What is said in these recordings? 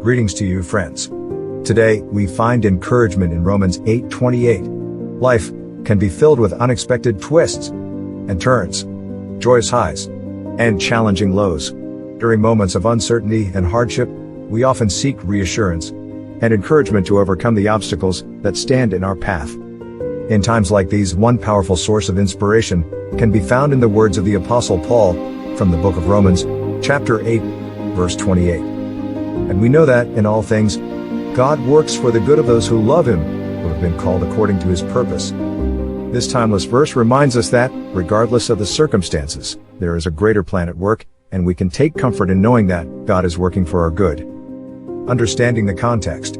Greetings to you, friends. Today, we find encouragement in Romans 8:28. Life can be filled with unexpected twists and turns, joyous highs, and challenging lows. During moments of uncertainty and hardship, we often seek reassurance and encouragement to overcome the obstacles that stand in our path. In times like these, one powerful source of inspiration can be found in the words of the Apostle Paul from the book of Romans, chapter 8, verse 28. And we know that, in all things, God works for the good of those who love Him, who have been called according to His purpose. This timeless verse reminds us that, regardless of the circumstances, there is a greater plan at work, and we can take comfort in knowing that God is working for our good. Understanding the context.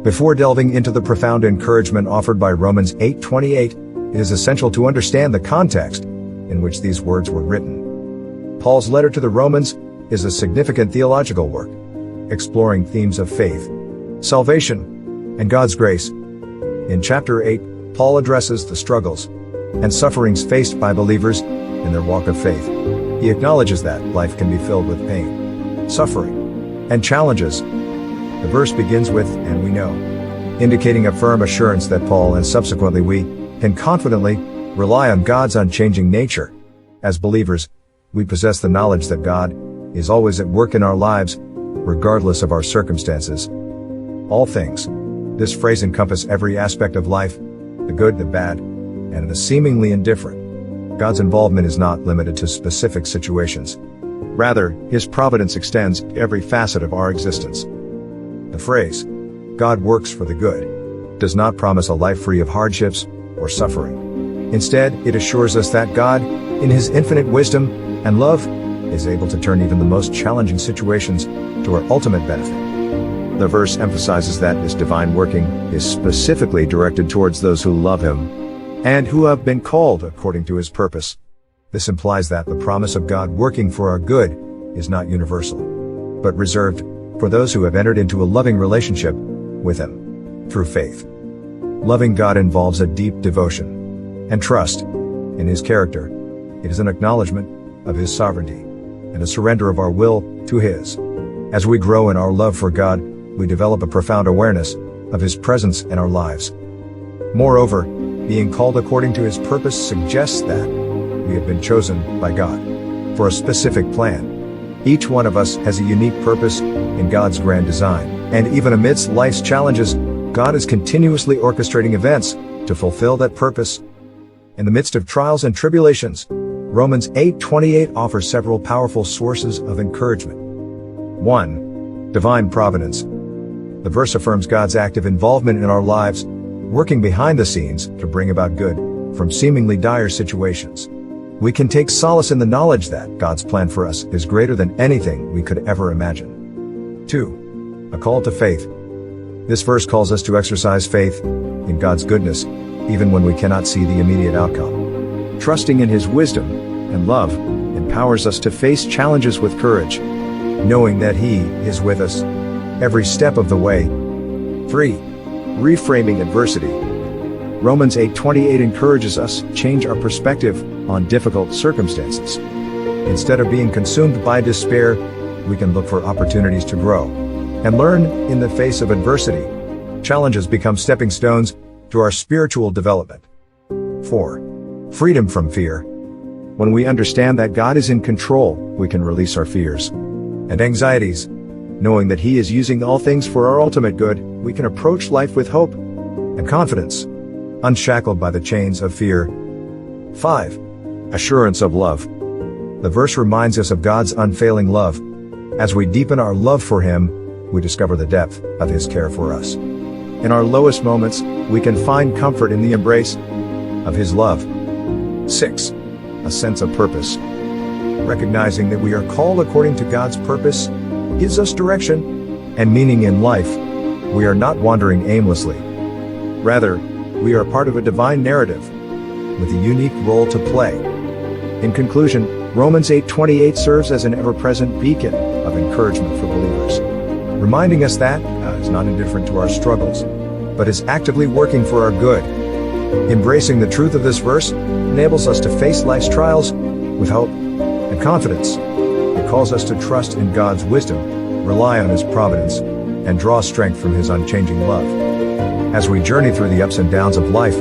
Before delving into the profound encouragement offered by Romans 8:28, it is essential to understand the context in which these words were written. Paul's letter to the Romans is a significant theological work, exploring themes of faith, salvation, and God's grace. In chapter 8, Paul addresses the struggles and sufferings faced by believers in their walk of faith. He acknowledges that life can be filled with pain, suffering, and challenges. The verse begins with, "and we know," indicating a firm assurance that Paul and subsequently we can confidently rely on God's unchanging nature. As believers, we possess the knowledge that God is always at work in our lives, regardless of our circumstances. All things. This phrase encompasses every aspect of life, the good, the bad, and the seemingly indifferent. God's involvement is not limited to specific situations. Rather, His providence extends to every facet of our existence. The phrase, "God works for the good," does not promise a life free of hardships or suffering. Instead, it assures us that God, in His infinite wisdom and love, is able to turn even the most challenging situations to our ultimate benefit. The verse emphasizes that this divine working is specifically directed towards those who love Him and who have been called according to His purpose. This implies that the promise of God working for our good is not universal, but reserved for those who have entered into a loving relationship with Him through faith. Loving God involves a deep devotion and trust in His character. It is an acknowledgement of His sovereignty and a surrender of our will to His. As we grow in our love for God, we develop a profound awareness of His presence in our lives. Moreover, being called according to His purpose suggests that we have been chosen by God for a specific plan. Each one of us has a unique purpose in God's grand design, and even amidst life's challenges, God is continuously orchestrating events to fulfill that purpose. In the midst of trials and tribulations, Romans 8:28 offers several powerful sources of encouragement. 1. Divine providence. The verse affirms God's active involvement in our lives, working behind the scenes to bring about good from seemingly dire situations. We can take solace in the knowledge that God's plan for us is greater than anything we could ever imagine. 2. A call to faith. This verse calls us to exercise faith in God's goodness, even when we cannot see the immediate outcome. Trusting in His wisdom and love empowers us to face challenges with courage, knowing that He is with us every step of the way. 3. Reframing adversity. Romans 8:28 encourages us to change our perspective on difficult circumstances. Instead of being consumed by despair, we can look for opportunities to grow and learn in the face of adversity. Challenges become stepping stones to our spiritual development. 4. Freedom from fear. When we understand that God is in control, we can release our fears and anxieties. Knowing that He is using all things for our ultimate good, we can approach life with hope and confidence, unshackled by the chains of fear. 5. Assurance of love. The verse reminds us of God's unfailing love. As we deepen our love for Him, we discover the depth of His care for us. In our lowest moments, we can find comfort in the embrace of His love. 6. A sense of purpose. Recognizing that we are called according to God's purpose gives us direction and meaning in life. We are not wandering aimlessly. Rather, we are part of a divine narrative with a unique role to play. In conclusion, Romans 8:28 serves as an ever-present beacon of encouragement for believers, reminding us that God is not indifferent to our struggles, but is actively working for our good. Embracing the truth of this verse enables us to face life's trials with hope and confidence. It calls us to trust in God's wisdom, rely on His providence, and draw strength from His unchanging love. As we journey through the ups and downs of life,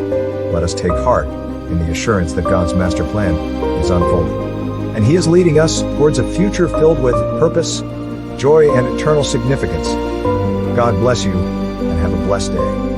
let us take heart in the assurance that God's master plan is unfolding, and He is leading us towards a future filled with purpose, joy, and eternal significance. God bless you, and have a blessed day.